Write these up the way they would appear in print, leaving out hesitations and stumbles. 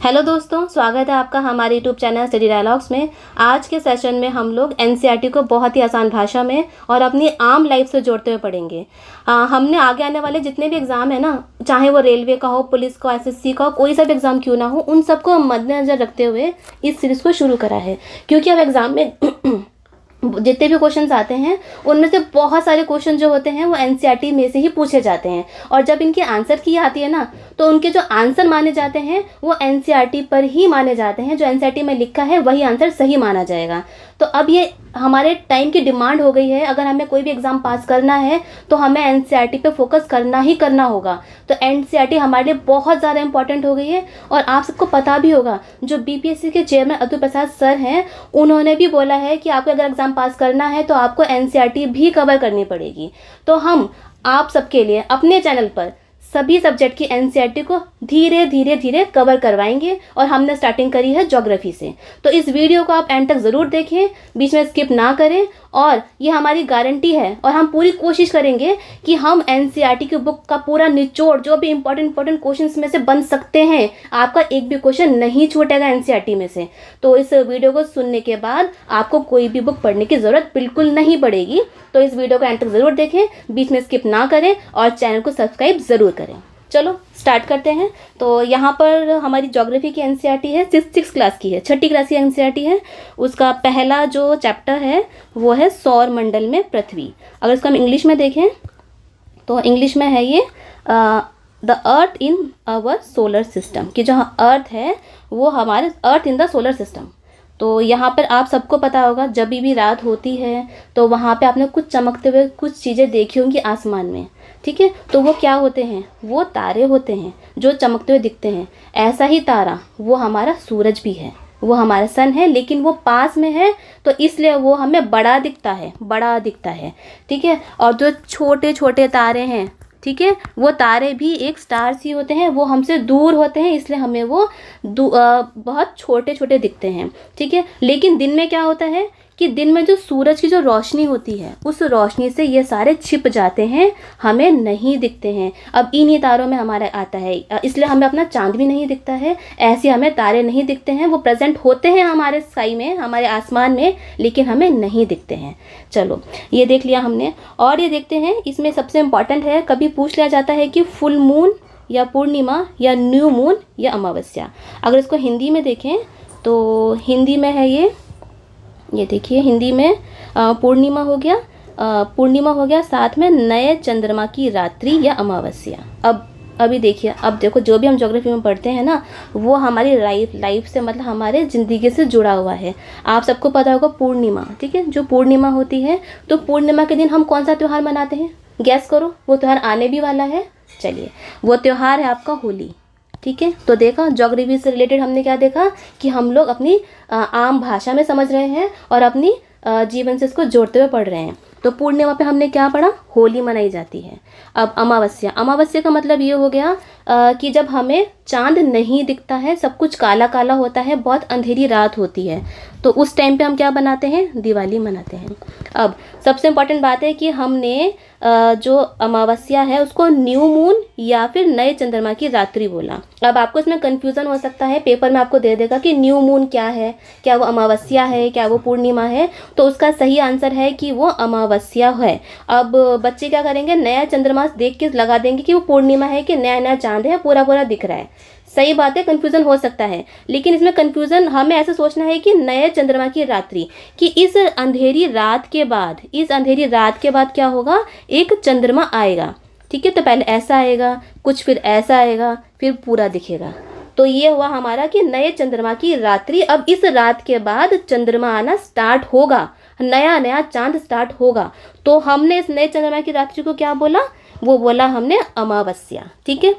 Hello दोस्तों, स्वागत है आपका हमारे यूट्यूब चैनल स्टडी डायलॉग्स में। आज के सेशन में हम लोग एनसीईआरटी को बहुत ही आसान भाषा में और अपनी आम लाइफ से जोड़ते हुए पढ़ेंगे। हमने आगे आने वाले जितने भी एग्ज़ाम है ना, चाहे वो रेलवे का हो, पुलिस का, एसएससी का हो, कोई सा भी एग्ज़ाम क्यों ना हो, उन सबको मद्देनज़र रखते हुए इस सीरीज़ को शुरू करा है। क्योंकि अब एग्ज़ाम में जितने भी क्वेश्चंस आते हैं उनमें से बहुत सारे क्वेश्चन जो होते हैं वो एनसीईआरटी में से ही पूछे जाते हैं, और जब इनकी आंसर की आती है ना, तो उनके जो आंसर माने जाते हैं वो एनसीईआरटी पर ही माने जाते हैं। जो एनसीईआरटी में लिखा है वही आंसर सही माना जाएगा। तो अब ये हमारे टाइम की डिमांड हो गई है। अगर हमें कोई भी एग्ज़ाम पास करना है तो हमें एनसीईआरटी पे फोकस करना ही करना होगा। तो एनसीईआरटी हमारे लिए बहुत ज़्यादा इंपॉर्टेंट हो गई है। और आप सबको पता भी होगा, जो बीपीएससी के चेयरमैन अतुल प्रसाद सर हैं, उन्होंने भी बोला है कि आपको अगर एग्ज़ाम पास करना है तो आपको एनसीईआरटी भी कवर करनी पड़ेगी। तो हम आप सबके लिए अपने चैनल पर सभी सब्जेक्ट की एनसीईआरटी को धीरे धीरे धीरे कवर करवाएंगे, और हमने स्टार्टिंग करी है ज्योग्राफी से। तो इस वीडियो को आप एंड तक ज़रूर देखें, बीच में स्किप ना करें। और ये हमारी गारंटी है, और हम पूरी कोशिश करेंगे कि हम एनसीईआरटी की बुक का पूरा निचोड़, जो भी इंपॉर्टेंट क्वेश्चंस में से बन सकते हैं, आपका एक भी क्वेश्चन नहीं छूटेगा एनसीईआरटी में से। तो इस वीडियो को सुनने के बाद आपको कोई भी बुक पढ़ने की ज़रूरत बिल्कुल नहीं पड़ेगी। तो इस वीडियो को एंड तक ज़रूर देखें, बीच में स्किप ना करें और चैनल को सब्सक्राइब ज़रूर करें। चलो स्टार्ट करते हैं। तो यहाँ पर हमारी ज्योग्राफी की एनसीईआरटी है, सिक्स क्लास की है, छठी क्लास की एनसीईआरटी है। उसका पहला जो चैप्टर है वो है सौर मंडल में पृथ्वी। अगर इसको हम इंग्लिश में देखें तो इंग्लिश में है ये the earth in our solar system, कि जो अर्थ है वो हमारे earth in the solar system. तो यहाँ पर आप सबको पता होगा, जब भी रात होती है तो वहाँ पे आपने कुछ चमकते हुए कुछ चीज़ें देखी होंगी आसमान में, ठीक है। तो वो क्या होते हैं? वो तारे होते हैं जो चमकते हुए दिखते हैं। ऐसा ही तारा वो हमारा सूरज भी है, वो हमारा सन है, लेकिन वो पास में है तो इसलिए वो हमें बड़ा दिखता है, ठीक है। और जो छोटे छोटे तारे हैं, ठीक है, वो तारे भी एक स्टार्स ही होते हैं, वो हमसे दूर होते हैं, इसलिए हमें वो बहुत छोटे छोटे दिखते हैं, ठीक है। लेकिन दिन में क्या होता है कि दिन में जो सूरज की जो रोशनी होती है, उस रोशनी से ये सारे छिप जाते हैं, हमें नहीं दिखते हैं। अब इन्हीं तारों में हमारा आता है, इसलिए हमें अपना चांद भी नहीं दिखता है। ऐसे हमें तारे नहीं दिखते हैं, वो प्रेजेंट होते हैं हमारे स्काई में, हमारे आसमान में, लेकिन हमें नहीं दिखते हैं। चलो ये देख लिया हमने, और ये देखते हैं इसमें सबसे इम्पॉर्टेंट है, कभी पूछ लिया जाता है कि फुल मून या पूर्णिमा या न्यू मून या अमावस्या। अगर इसको हिंदी में देखें तो हिंदी में है ये देखिए, हिंदी में पूर्णिमा हो गया, साथ में नए चंद्रमा की रात्रि या अमावस्या। अभी देखिए, अब देखो, जो भी हम ज्योग्राफी में पढ़ते हैं ना, वो हमारी लाइफ से, मतलब हमारे ज़िंदगी से जुड़ा हुआ है। आप सबको पता होगा पूर्णिमा, ठीक है, जो पूर्णिमा होती है, तो पूर्णिमा के दिन हम कौन सा त्यौहार मनाते हैं? गैस करो, वो त्यौहार आने भी वाला है। चलिए, वो त्यौहार है आपका होली, ठीक है। तो देखा, ज्योग्राफी से रिलेटेड हमने क्या देखा कि हम लोग अपनी आम भाषा में समझ रहे हैं और अपनी जीवन से इसको जोड़ते हुए पढ़ रहे हैं। तो पूर्णिमा पे हमने क्या पढ़ा? होली मनाई जाती है। अब अमावस्या का मतलब ये हो गया कि जब हमें चांद नहीं दिखता है, सब कुछ काला काला होता है, बहुत अंधेरी रात होती है, तो उस टाइम पे हम क्या बनाते हैं? दिवाली मनाते हैं। अब सबसे इम्पॉर्टेंट बात है कि हमने जो अमावस्या है उसको न्यू मून या फिर नए चंद्रमा की रात्रि बोला। अब आपको इसमें कन्फ्यूज़न हो सकता है, पेपर में आपको दे देगा कि न्यू मून क्या है, क्या वो अमावस्या है, क्या वो पूर्णिमा है। तो उसका सही आंसर है कि वो अमावस्या है। अब बच्चे क्या करेंगे? नया चंद्रमा देख के लगा देंगे कि वो पूर्णिमा है, कि नया नया चांद है, पूरा पूरा दिख रहा है। सही बात है, कन्फ्यूज़न हो सकता है, लेकिन इसमें कन्फ्यूज़न हमें ऐसे सोचना है कि नए चंद्रमा की रात्रि, कि इस अंधेरी रात के बाद क्या होगा? एक चंद्रमा आएगा, ठीक है। तो पहले ऐसा आएगा कुछ, फिर ऐसा आएगा, फिर पूरा दिखेगा। तो ये हुआ हमारा कि नए चंद्रमा की रात्रि। अब इस रात के बाद चंद्रमा आना स्टार्ट होगा, नया नया चांद स्टार्ट होगा। तो हमने इस नए चंद्रमा की रात्रि को क्या बोला? वो बोला हमने अमावस्या, ठीक है।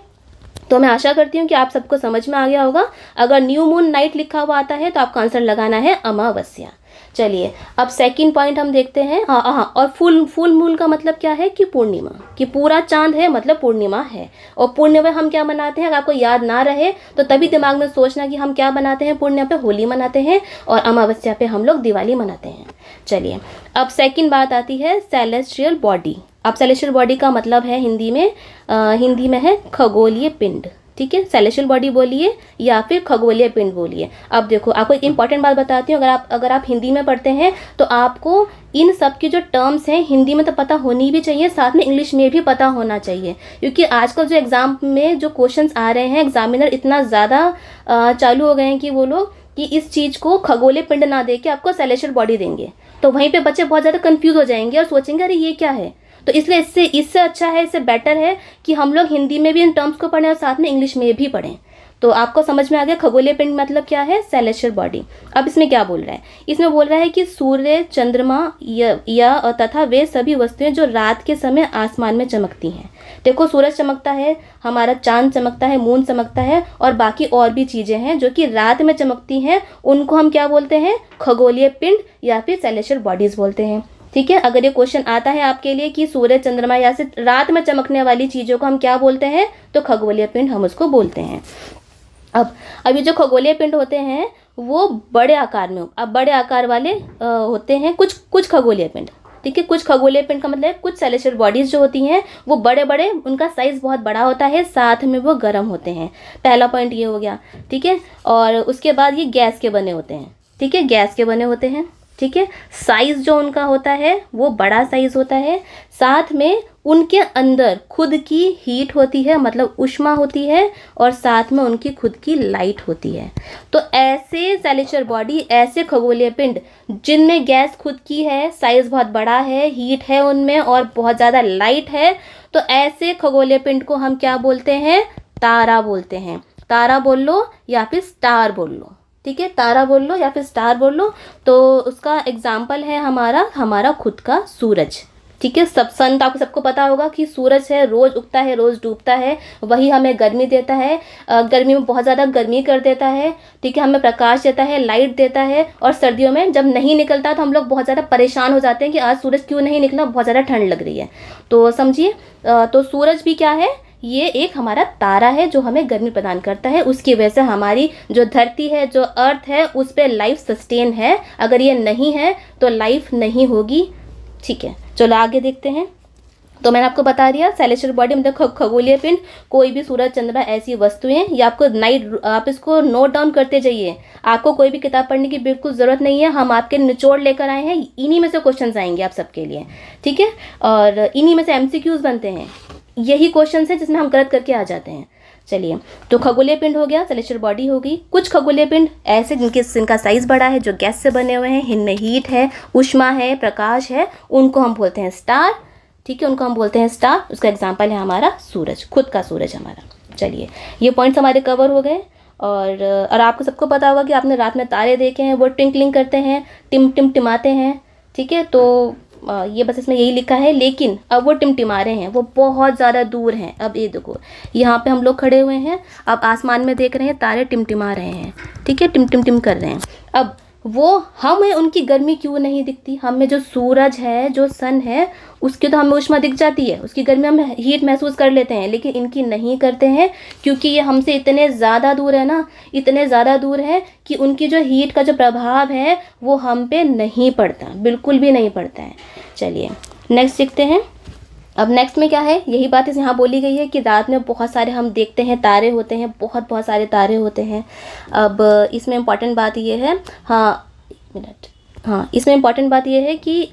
तो मैं आशा करती हूँ कि आप सबको समझ में आ गया होगा। अगर न्यू मून नाइट लिखा हुआ आता है तो आपका आंसर लगाना है अमावस्या। चलिए, अब सेकंड पॉइंट हम देखते हैं। हाँ, और फुल मून का मतलब क्या है? कि पूर्णिमा, कि पूरा चांद है मतलब पूर्णिमा है। और पूर्णिमा हम क्या मनाते हैं? अगर आपको याद ना रहे तो तभी दिमाग में सोचना कि हम क्या बनाते हैं? पूर्णिमा पे होली मनाते हैं और अमावस्या पे हम लोग दिवाली मनाते हैं। चलिए, अब सेकंड बात आती है सेलेस्टियल बॉडी। अब सेलेस्टियल बॉडी का मतलब है हिंदी में है खगोलीय पिंड, ठीक है, सेलेशियल बॉडी बोलिए या फिर खगोलीय पिंड बोलिए। अब देखो आपको एक इंपॉर्टेंट बात बताती हूँ, अगर आप हिंदी में पढ़ते हैं तो आपको इन सब की जो टर्म्स हैं हिंदी में तो पता होनी भी चाहिए, साथ में इंग्लिश में भी पता होना चाहिए, क्योंकि आजकल जो एग्ज़ाम में जो क्वेश्चंस आ रहे हैं, एग्जामिनर इतना ज़्यादा चालू हो गए हैं कि वो लोग कि इस चीज़ को खगोलीय पिंड ना दे के आपको सेलेशियल बॉडी देंगे, तो वहीं पे बच्चे बहुत ज़्यादा कंफ्यूज हो जाएंगे और सोचेंगे अरे ये क्या है। तो इसलिए इससे अच्छा है, इससे बेटर है कि हम लोग हिंदी में भी इन टर्म्स को पढ़ें और साथ में इंग्लिश में भी पढ़ें। तो आपको समझ में आ गया खगोलीय पिंड मतलब क्या है, सेलेशियल बॉडी। अब इसमें क्या बोल रहा है, इसमें बोल रहा है कि सूर्य, चंद्रमा या तथा वे सभी वस्तुएं जो रात के समय आसमान में चमकती हैं। देखो सूरज चमकता है, हमारा चांद चमकता है, मून चमकता है, और बाकी और भी चीज़ें हैं जो कि रात में चमकती हैं, उनको हम क्या बोलते हैं, खगोलीय पिंड या फिर सेलेशियल बॉडीज़ बोलते हैं। ठीक है, अगर ये क्वेश्चन आता है आपके लिए कि सूर्य, चंद्रमा या से रात में चमकने वाली चीज़ों को हम क्या बोलते हैं, तो खगोलीय पिंड हम उसको बोलते हैं। अब ये जो खगोलीय पिंड होते हैं वो बड़े आकार में, अब बड़े आकार वाले होते हैं कुछ खगोलीय पिंड। ठीक है, कुछ खगोलीय पिंड का मतलब कुछ सेलेशियल बॉडीज़ जो होती हैं वो बड़े बड़े, उनका साइज़ बहुत बड़ा होता है, साथ में वो गर्म होते हैं। पहला पॉइंट ये हो गया। ठीक है, और उसके बाद ये गैस के बने होते हैं। ठीक है, गैस के बने होते हैं। ठीक है, साइज़ जो उनका होता है वो बड़ा साइज़ होता है, साथ में उनके अंदर खुद की हीट होती है, मतलब ऊष्मा होती है, और साथ में उनकी खुद की लाइट होती है। तो ऐसे सेलेशियल बॉडी, ऐसे खगोलीय पिंड जिनमें गैस खुद की है, साइज़ बहुत बड़ा है, हीट है उनमें और बहुत ज़्यादा लाइट है, तो ऐसे खगोलीय पिंड को हम क्या बोलते हैं, तारा बोलते हैं। तारा बोल लो या फिर स्टार बोल लो। ठीक है, तारा बोल लो या फिर स्टार बोल लो। तो उसका एग्जाम्पल है हमारा खुद का सूरज। ठीक है, सन तो आपको सबको पता होगा कि सूरज है, रोज़ उगता है, रोज़ डूबता है, वही हमें गर्मी देता है, गर्मी में बहुत ज़्यादा गर्मी कर देता है। ठीक है, हमें प्रकाश देता है, लाइट देता है, और सर्दियों में जब नहीं निकलता तो हम लोग बहुत ज़्यादा परेशान हो जाते हैं कि आज सूरज क्यों नहीं निकला, बहुत ज़्यादा ठंड लग रही है। तो समझिए, तो सूरज भी क्या है, ये एक हमारा तारा है जो हमें गर्मी प्रदान करता है। उसकी वजह से हमारी जो धरती है, जो अर्थ है, उस पर लाइफ सस्टेन है। अगर ये नहीं है तो लाइफ नहीं होगी। ठीक है, चलो आगे देखते हैं। तो मैंने आपको बता दिया सेलेशियल बॉडी मतलब खगोलीय पिंड, कोई भी सूरज, चंद्रमा ऐसी वस्तुएं, ये आपको आप इसको नोट डाउन करते जाइए। आपको कोई भी किताब पढ़ने की बिल्कुल ज़रूरत नहीं है, हम आपके निचोड़ लेकर आए हैं, इन्हीं में से क्वेश्चंस आएंगे आप सबके लिए। ठीक है, और इन्हीं में से MCQs बनते हैं। यही क्वेश्चन है जिसमें हम गलत करके आ जाते हैं। चलिए, तो खगोलीय पिंड हो गया, सेलेशियल बॉडी हो गई। कुछ खगोलीय पिंड ऐसे जिनका साइज़ बड़ा है, जो गैस से बने हुए हैं, इनमें हीट है, ऊष्मा है, प्रकाश है, उनको हम बोलते हैं स्टार। ठीक है, उनको हम बोलते हैं स्टार। उसका एग्जाम्पल है हमारा सूरज, खुद का सूरज हमारा। चलिए, ये पॉइंट्स हमारे कवर हो गए। और आपको सबको पता होगा कि आपने रात में तारे देखे हैं, वो ट्विंकलिंग करते हैं, टिमाते हैं। ठीक है, तो ये बस इसमें यही लिखा है, लेकिन अब वो टिमटिमा रहे हैं, वो बहुत ज़्यादा दूर हैं। अब ये देखो, यहाँ पे हम लोग खड़े हुए हैं, अब आसमान में देख रहे हैं, तारे टिमटिमा रहे हैं। ठीक है, टिम कर रहे हैं। अब वो हमें उनकी गर्मी क्यों नहीं दिखती, हमें जो सूरज है, जो सन है, उसकी तो हमें ऊष्मा दिख जाती है, उसकी गर्मी हम हीट महसूस कर लेते हैं, लेकिन इनकी नहीं करते हैं, क्योंकि ये हमसे इतने ज़्यादा दूर है ना, इतने ज़्यादा दूर है कि उनकी जो हीट का जो प्रभाव है वो हम पे नहीं पड़ता, बिल्कुल भी नहीं पड़ता है। चलिए नेक्स्ट देखते हैं। अब नेक्स्ट में क्या है, यही बात इस यहाँ बोली गई है कि रात में बहुत सारे हम देखते हैं तारे होते हैं, बहुत सारे तारे होते हैं। अब इसमें इम्पॉर्टेंट बात ये है, इसमें इम्पॉर्टेंट बात ये है कि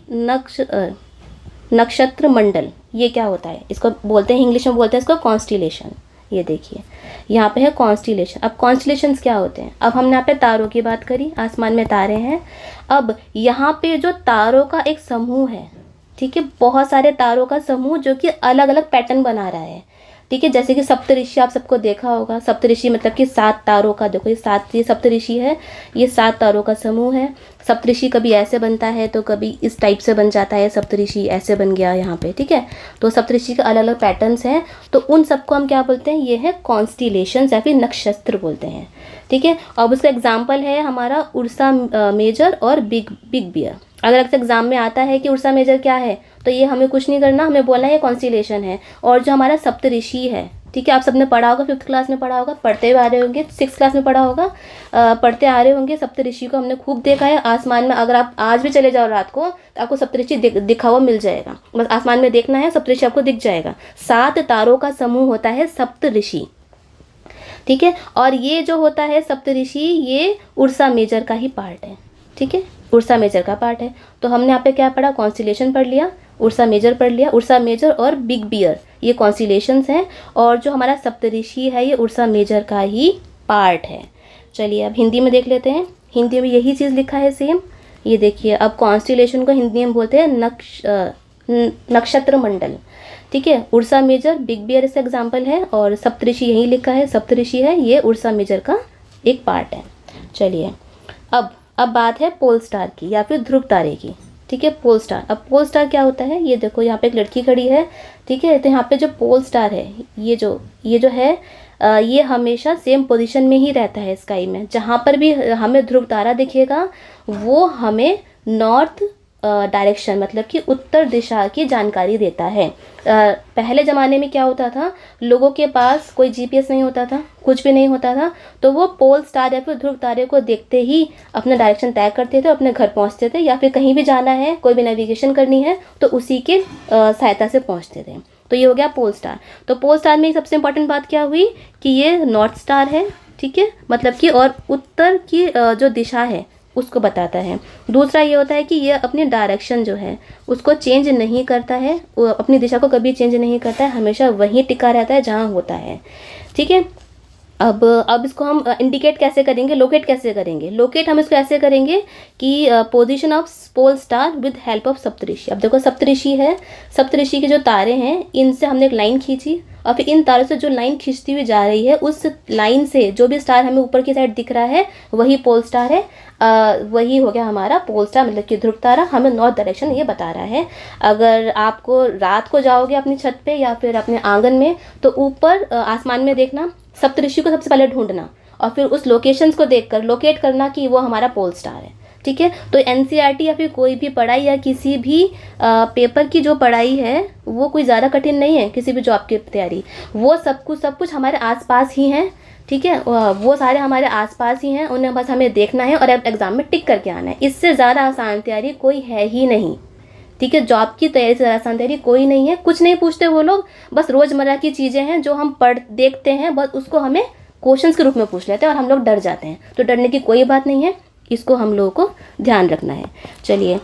नक्षत्र मंडल ये क्या होता है, इसको बोलते हैं, इंग्लिश में बोलते हैं इसको कॉन्स्टिलेशन। ये देखिए यहाँ पे है कॉन्स्टिलेशन। अब कॉन्स्टिलेशंस क्या होते हैं, अब हमने यहाँ पे तारों की बात करी, आसमान में तारे हैं। अब यहाँ पे जो तारों का एक समूह है, ठीक है, बहुत सारे तारों का समूह जो कि अलग अलग पैटर्न बना रहा है। ठीक है, जैसे कि सप्तऋषि आप सबको देखा होगा, सप्तऋषि मतलब कि 7 तारों का, देखो ये सप्तऋषि है, ये 7 तारों का समूह है। सप्तऋषि कभी ऐसे बनता है तो कभी इस टाइप से बन जाता है, सप्तऋषि ऐसे बन गया यहाँ पे। ठीक है, तो सप्तऋषि के अलग अलग पैटर्न्स हैं, तो उन सबको हम क्या बोलते हैं, ये है कॉन्स्टिलेशंस या फिर नक्षत्र बोलते हैं। ठीक है, अब उसका एग्जाम्पल है हमारा उर्सा मेजर और बिग बियर। अगर अक्सर एग्जाम में आता है कि उर्सा मेजर क्या है, तो ये हमें कुछ नहीं करना, हमें बोलना है ये कॉन्स्टिलेशन है। और जो हमारा सप्तऋषि है, ठीक है, आप सबने पढ़ा होगा, 5th क्लास में पढ़ा होगा, पढ़ते हुए आ रहे होंगे, 6th क्लास में पढ़ा होगा, पढ़ते आ रहे होंगे। सप्तऋषि को हमने खूब देखा है आसमान में। अगर आप आज भी चले जाओ रात को तो आपको सप्तऋषि दिखा हुआ मिल जाएगा, बस आसमान में देखना है, सप्तऋषि आपको दिख जाएगा। 7 तारों का समूह होता है सप्तऋषि। ठीक है। और ये जो होता है सप्तऋषि, ये उर्सा मेजर का ही पार्ट है, ठीक है, उर्सा मेजर का पार्ट है। तो हमने यहाँ पे क्या पढ़ा, कॉन्स्टिलेशन पढ़ लिया, उर्सा मेजर पढ़ लिया। उर्सा मेजर और बिग बियर ये कॉन्स्टिलेशंस हैं, और जो हमारा सप्तऋषि है ये उर्सा मेजर का ही पार्ट है। चलिए अब हिंदी में देख लेते हैं। हिंदी में यही चीज़ लिखा है सेम। ये देखिए, अब कॉन्स्टिलेशन को हिंदी में बोलते हैं नक्षत्र मंडल, ठीक है। उर्सा मेजर, बिग बियर इसका एग्जाम्पल है, और सप्तऋषि यही लिखा है, सप्तऋषि है ये उर्सा मेजर का एक पार्ट है। चलिए अब बात है पोल स्टार की या फिर ध्रुव तारे की, ठीक है। पोल स्टार, अब पोल स्टार क्या होता है, ये देखो यहाँ पे एक लड़की खड़ी है, ठीक है। तो यहाँ पे जो पोल स्टार है, ये जो है ये हमेशा सेम पोजीशन में ही रहता है स्काई में। जहाँ पर भी हमें ध्रुव तारा दिखेगा वो हमें नॉर्थ डायरेक्शन, मतलब कि उत्तर दिशा की जानकारी देता है। पहले ज़माने में क्या होता था, लोगों के पास कोई जीपीएस नहीं होता था, कुछ भी नहीं होता था, तो वो पोल स्टार या फिर ध्रुव तारे को देखते ही अपना डायरेक्शन तय करते थे, अपने घर पहुंचते थे, या फिर कहीं भी जाना है, कोई भी नेविगेशन करनी है तो उसी के सहायता से पहुंचते थे। तो ये हो गया पोल स्टार। तो पोल स्टार में सबसे इम्पॉर्टेंट बात क्या हुई कि ये नॉर्थ स्टार है, ठीक है, मतलब कि और उत्तर की जो दिशा है उसको बताता है। दूसरा ये होता है कि ये अपनी डायरेक्शन जो है उसको चेंज नहीं करता है, वो अपनी दिशा को कभी चेंज नहीं करता है, हमेशा वहीं टिका रहता है जहाँ होता है, ठीक है। अब इसको हम इंडिकेट कैसे करेंगे, लोकेट कैसे करेंगे। लोकेट हम इसको ऐसे करेंगे कि position of pole star with help of Saptarishi. अब देखो सप्तऋषि है, सप्तऋषि के जो तारे हैं इनसे हमने एक लाइन खींची, और फिर इन तारों से जो लाइन खींचती हुई जा रही है उस लाइन से जो भी स्टार हमें ऊपर की साइड दिख रहा है वही पोल स्टार है। वही हो गया हमारा पोल स्टार, मतलब कि ध्रुव तारा हमें नॉर्थ डायरेक्शन ये बता रहा है। अगर आपको रात को जाओगे अपनी छत पे या फिर अपने आंगन में, तो ऊपर आसमान में देखना, सप्तऋषि को सबसे पहले ढूंढना, और फिर उस लोकेशंस को देखकर लोकेट करना कि वो हमारा पोल स्टार है, ठीक है। तो एनसीईआरटी या फिर कोई भी पढ़ाई या किसी भी पेपर की जो पढ़ाई है वो कोई ज़्यादा कठिन नहीं है। किसी भी जॉब की तैयारी, वो सब कुछ हमारे आसपास ही हैं, ठीक है। वो सारे हमारे आसपास ही हैं, उन्हें बस हमें देखना है और एग्ज़ाम में टिक करके आना है। इससे ज़्यादा आसान तैयारी कोई है ही नहीं, ठीक है। जॉब की तैयारी से ज़्यादा आसान तैयारी कोई नहीं है। कुछ नहीं पूछते वो लोग, बस रोज़मर्रा की चीज़ें हैं जो हम देखते हैं, बस उसको हमें क्वेश्चंस के रूप में पूछ लेते हैं और हम लोग डर जाते हैं। तो डरने की कोई बात नहीं है, इसको हम लोगों को ध्यान रखना है। चलिए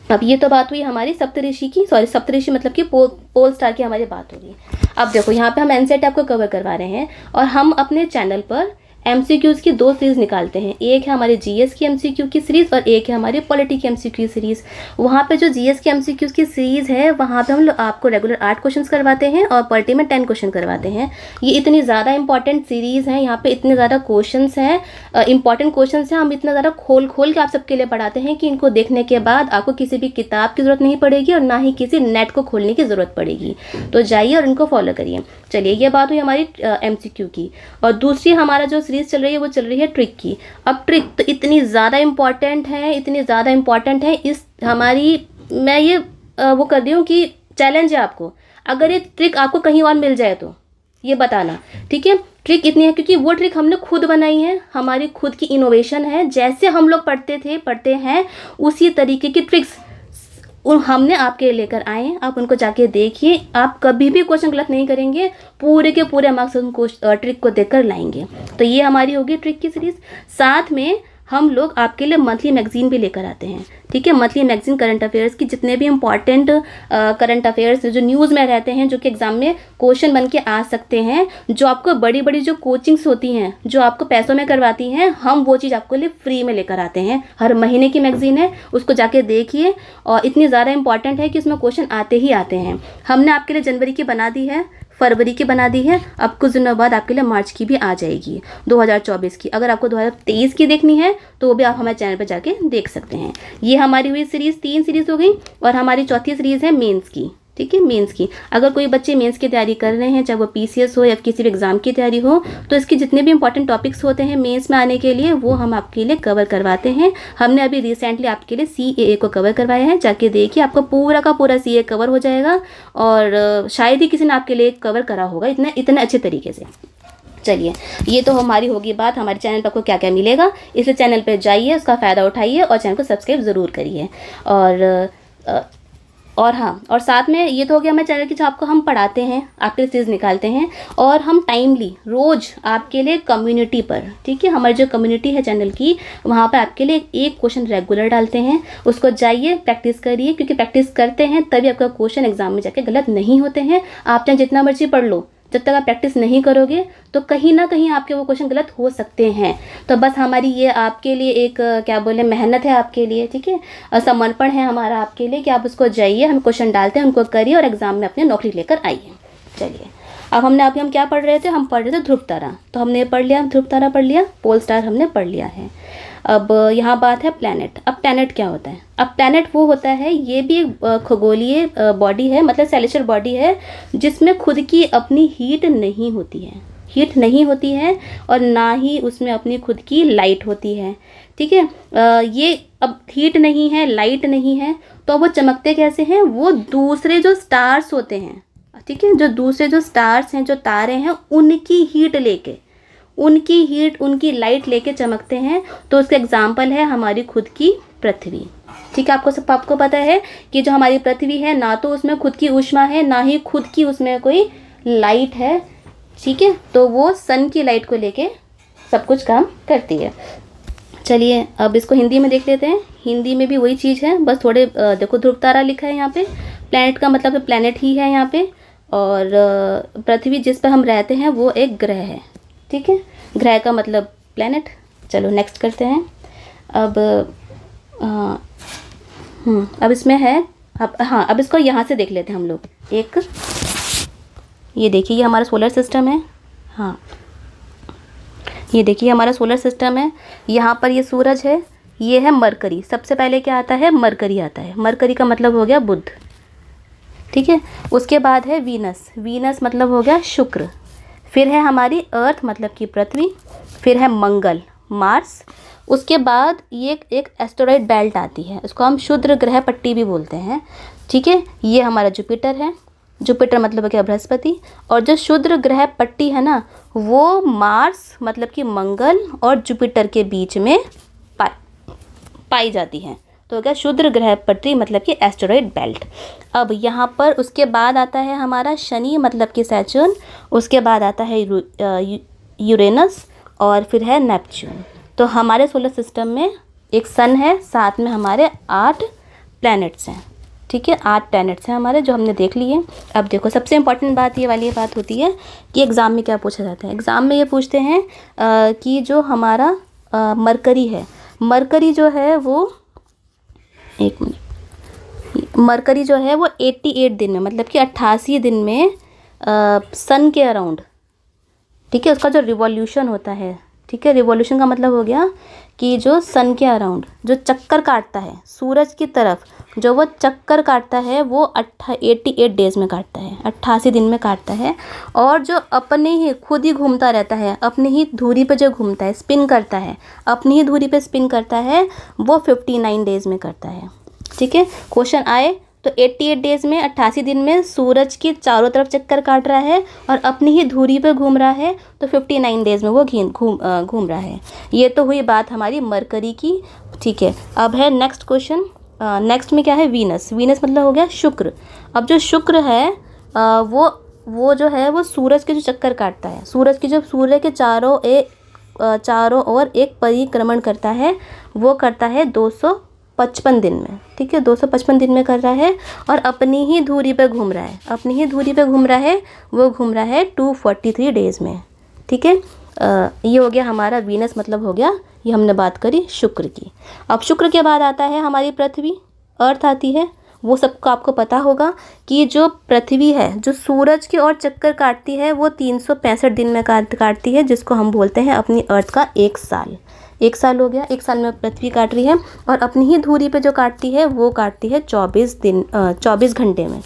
अब ये तो बात हुई हमारी सप्तऋषि की, सप्तऋषि मतलब कि पोल स्टार की हमारी बात होगी। अब देखो यहाँ पे हम एनसीईआरटी आपको कवर करवा रहे हैं, और हम अपने चैनल पर एमसीक्यूज़ की 2 सीरीज़ निकालते हैं। एक है हमारे जीएस की एमसीक्यू की सीरीज़ और एक है हमारी पॉलिटी की एमसीक्यू सीरीज़। वहाँ पे जो जीएस की एमसीक्यूज़ की सीरीज़ है वहाँ पे हम लोग आपको रेगुलर 8 क्वेश्चंस करवाते हैं और पॉलिटी में 10 क्वेश्चन करवाते हैं। ये इतनी ज़्यादा इंपॉर्टेंट सीरीज़ है, यहाँ पे इतने ज़्यादा क्वेश्चंस हैं, इंपॉर्टेंट क्वेश्चंस हैं। हम इतना ज़्यादा खोल के आप सबके लिए पढ़ाते हैं कि इनको देखने के बाद आपको किसी भी किताब की ज़रूरत नहीं पड़ेगी और ना ही किसी नेट को खोलने की ज़रूरत पड़ेगी। तो जाइए और इनको फॉलो करिए। चलिए ये बात हुई हमारी एमसीक्यू की, और दूसरी हमारा जो सीरीज़ चल रही है वो चल रही है ट्रिक की। अब ट्रिक तो इतनी ज़्यादा इम्पॉर्टेंट है, इस हमारी मैं ये वो कर रही हूँ कि चैलेंज है आपको, अगर ये ट्रिक आपको कहीं और मिल जाए तो ये बताना, ठीक है। ट्रिक इतनी है क्योंकि वो ट्रिक हमने खुद बनाई है, हमारी खुद की इनोवेशन है। जैसे हम लोग पढ़ते हैं उसी तरीके की ट्रिक्स हमने आपके लिए लेकर आए हैं। आप उनको जाके देखिए, आप कभी भी क्वेश्चन गलत नहीं करेंगे, पूरे के पूरे मार्क्स उनको ट्रिक को देखकर लाएंगे। तो ये हमारी होगी ट्रिक की सीरीज़। साथ में हम लोग आपके लिए मंथली मैगजीन भी लेकर आते हैं, ठीक है। मंथली मैगजीन करंट अफेयर्स की जितने भी इंपॉर्टेंट करंट अफेयर्स जो न्यूज़ में रहते हैं, जो कि एग्जाम में क्वेश्चन बन के आ सकते हैं, जो आपको बड़ी बड़ी जो कोचिंग्स होती हैं जो आपको पैसों में करवाती हैं, हम वो चीज़ आपको लिए फ्री में लेकर आते हैं। हर महीने की मैगजीन है, उसको जाके देखिए, और इतनी ज़्यादा इंपॉर्टेंट है कि उसमें क्वेश्चन आते ही आते हैं। हमने आपके लिए जनवरी की बना दी है, फरवरी की बना दी है, अब कुछ दिनों बाद आपके लिए मार्च की भी आ जाएगी 2024 की। अगर आपको 2023 की देखनी है तो वो भी आप हमारे चैनल पर जाके देख सकते हैं। ये हमारी हुई सीरीज़, 3 सीरीज़ हो गई, और हमारी चौथी सीरीज़ है मेंस की, ठीक है। मेंस की अगर कोई बच्चे मेंस की तैयारी कर रहे हैं, चाहे वो पीसीएस हो या किसी भी एग्ज़ाम की तैयारी हो, तो इसके जितने भी इंपॉर्टेंट टॉपिक्स होते हैं मेंस में आने के लिए, वो हम आपके लिए कवर करवाते हैं। हमने अभी रिसेंटली आपके लिए सीएए को कवर करवाया है, जाके देखिए, आपका पूरा का पूरा सीए कवर हो जाएगा, और शायद ही किसी ने आपके लिए कवर करा होगा इतने अच्छे तरीके से। चलिए ये तो हमारी होगी बात हमारे चैनल पर आपको क्या क्या मिलेगा। इसलिए चैनल पर जाइए, उसका फ़ायदा उठाइए और चैनल को सब्सक्राइब ज़रूर करिए। और और हाँ, और साथ में ये तो हो गया हमारे चैनल की जो आपको हम पढ़ाते हैं, आपके लिए चीज़ निकालते हैं, और हम टाइमली रोज़ आपके लिए कम्युनिटी पर, ठीक है, हमारी जो कम्युनिटी है चैनल की, वहाँ पर आपके लिए एक क्वेश्चन रेगुलर डालते हैं। उसको जाइए प्रैक्टिस करिए, क्योंकि प्रैक्टिस करते हैं तभी आपका क्वेश्चन एग्जाम में जाके गलत नहीं होते हैं। आप चाहे जितना मर्जी पढ़ लो, जब तक आप प्रैक्टिस नहीं करोगे तो कहीं ना कहीं आपके वो क्वेश्चन गलत हो सकते हैं। तो बस हमारी ये आपके लिए एक क्या बोले मेहनत है आपके लिए, ठीक है, और समर्पण है हमारा आपके लिए कि आप उसको जाइए, हम क्वेश्चन डालते हैं, उनको करिए और एग्जाम में अपनी नौकरी लेकर आइए। चलिए, अब हम क्या पढ़ रहे थे? हम पढ़ रहे थे ध्रुव तारा। तो हमने पढ़ लिया, ध्रुव तारा पढ़ लिया, पोल स्टार हमने पढ़ लिया है। अब यहाँ बात है प्लैनेट। अब प्लैनेट क्या होता है? अब प्लैनेट वो होता है, ये भी एक खगोलीय बॉडी है, मतलब सेलेस्टियल बॉडी है, जिसमें खुद की अपनी हीट नहीं होती है, हीट नहीं होती है, और ना ही उसमें अपनी खुद की लाइट होती है, ठीक है। ये अब हीट नहीं है, लाइट नहीं है, तो वो चमकते कैसे हैं? वो दूसरे जो स्टार्स होते हैं, ठीक है, जो दूसरे जो स्टार्स हैं, जो तारे हैं, उनकी हीट लेके, उनकी हीट, उनकी लाइट लेके चमकते हैं। तो उसका एग्जाम्पल है हमारी खुद की पृथ्वी, ठीक है। आपको पता है कि जो हमारी पृथ्वी है, ना तो उसमें खुद की ऊष्मा है, ना ही खुद की उसमें कोई लाइट है, ठीक है। तो वो सन की लाइट को लेके सब कुछ काम करती है। चलिए, अब इसको हिंदी में देख लेते हैं। हिंदी में भी वही चीज़ है, बस थोड़े देखो, ध्रुव तारा लिखा है यहाँ पे, प्लैनेट का मतलब प्लैनेट ही है यहाँ पे, और पृथ्वी जिस पर हम रहते हैं वो एक ग्रह है, ठीक है, ग्रह का मतलब प्लैनेट। चलो नेक्स्ट करते हैं। अब अब इसमें है, अब इसको यहाँ से देख लेते हैं हम लोग। एक ये देखिए, ये हमारा सोलर सिस्टम है, हाँ, ये देखिए हमारा सोलर सिस्टम है। यहाँ पर ये सूरज है, ये है मरकरी। सबसे पहले क्या आता है? मरकरी आता है। मरकरी का मतलब हो गया बुध, ठीक है। उसके बाद है वीनस, वीनस मतलब हो गया शुक्र। फिर है हमारी अर्थ मतलब कि पृथ्वी। फिर है मंगल, मार्स। उसके बाद ये एक एस्टेरॉयड बेल्ट आती है, इसको हम क्षुद्र ग्रह पट्टी भी बोलते हैं, ठीक है। ये हमारा जुपिटर है, जुपिटर मतलब क्या? बृहस्पति। और जो क्षुद्र ग्रह पट्टी है ना, वो मार्स मतलब कि मंगल और जुपिटर के बीच में पाई जाती है। तो क्या? क्षुद्र ग्रह पट्टी मतलब कि एस्टेरॉयड बेल्ट। अब यहाँ पर उसके बाद आता है हमारा शनि मतलब कि सैटर्न। उसके बाद आता है यूरेनस, और फिर है नेपच्यून। तो हमारे सोलर सिस्टम में एक सन है, साथ में हमारे 8 प्लैनेट्स हैं, ठीक है, 8 प्लैनेट्स हैं हमारे, जो हमने देख लिए। अब देखो, सबसे इम्पॉर्टेंट बात ये वाली बात होती है कि एग्ज़ाम में क्या पूछा जाता है। एग्ज़ाम में ये पूछते हैं कि जो हमारा मरकरी है, मरकरी जो है वो, एक मिनट, मरकरी जो है वो 88 दिन में, मतलब कि 88 दिन में सन के अराउंड, ठीक है, उसका जो रिवॉल्यूशन होता है, ठीक है, रिवॉल्यूशन का मतलब हो गया कि जो सन के अराउंड जो चक्कर काटता है सूरज की तरफ, जो वो चक्कर काटता है वो 88 डेज़ में काटता है, 88 दिन में काटता है। और जो अपने ही खुद ही घूमता रहता है, अपनी ही धुरी पे जो घूमता है, स्पिन करता है, अपनी ही धुरी पे स्पिन करता है, वो 59 डेज़ में करता है, ठीक है। क्वेश्चन आए तो 88 डेज़ में, 88 दिन में सूरज के चारों तरफ चक्कर काट रहा है और अपनी ही धुरी पे घूम रहा है, तो 59 डेज़ में वो घूम रहा है। ये तो हुई बात हमारी मरकरी की, ठीक है। अब है नेक्स्ट क्वेश्चन। नेक्स्ट में क्या है? वीनस। वीनस मतलब हो गया शुक्र। अब जो शुक्र है वो जो है वो सूरज के जो चक्कर काटता है, सूरज की जो सूर्य के चारों ओर एक परिक्रमण करता है, वो करता है 255 दिन में, ठीक है, 255 दिन में कर रहा है, और अपनी ही धुरी पे घूम रहा है, अपनी ही धुरी पे घूम रहा है, वो घूम रहा है 243 डेज़ में, ठीक है। ये हो गया हमारा वीनस, मतलब हो गया, ये हमने बात करी शुक्र की। अब शुक्र के बाद आता है हमारी पृथ्वी, अर्थ आती है। वो सबको आपको पता होगा कि जो पृथ्वी है, जो सूरज की ओर चक्कर काटती है, वो 365 दिन में काटती है, जिसको हम बोलते हैं अपनी अर्थ का 1 साल। 1 साल हो गया, 1 साल में पृथ्वी काट रही है, और अपनी ही धुरी पे जो काटती है वो काटती है 24 घंटे में,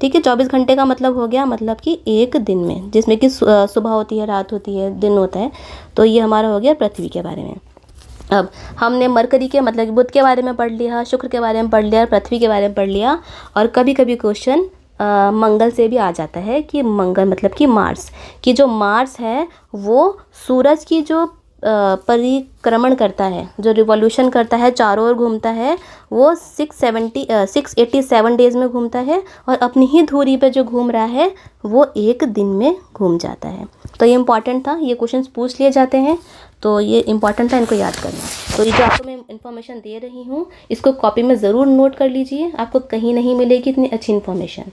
ठीक है। 24 घंटे का मतलब हो गया, मतलब कि 1 दिन में, जिसमें कि सुबह होती है, रात होती है, दिन होता है। तो ये हमारा हो गया पृथ्वी के बारे में। अब हमने मरकरी के मतलब बुध के बारे में पढ़ लिया, शुक्र के बारे में पढ़ लिया, पृथ्वी के बारे में पढ़ लिया, और कभी कभी क्वेश्चन मंगल से भी आ जाता है कि मंगल मतलब कि मार्स, कि जो मार्स है वो सूरज की जो परिक्रमण करता है, जो रिवॉल्यूशन करता है, चारों ओर घूमता है, वो 687 डेज में घूमता है, और अपनी ही धुरी पे जो घूम रहा है वो एक दिन में घूम जाता है। तो ये इम्पॉर्टेंट था, ये क्वेश्चंस पूछ लिए जाते हैं, तो ये इम्पॉर्टेंट था, इनको याद करना। तो ये जो आपको मैं इन्फॉर्मेशन दे रही हूँ इसको कॉपी में ज़रूर नोट कर लीजिए, आपको कहीं नहीं मिलेगी इतनी अच्छी इन्फॉर्मेशन।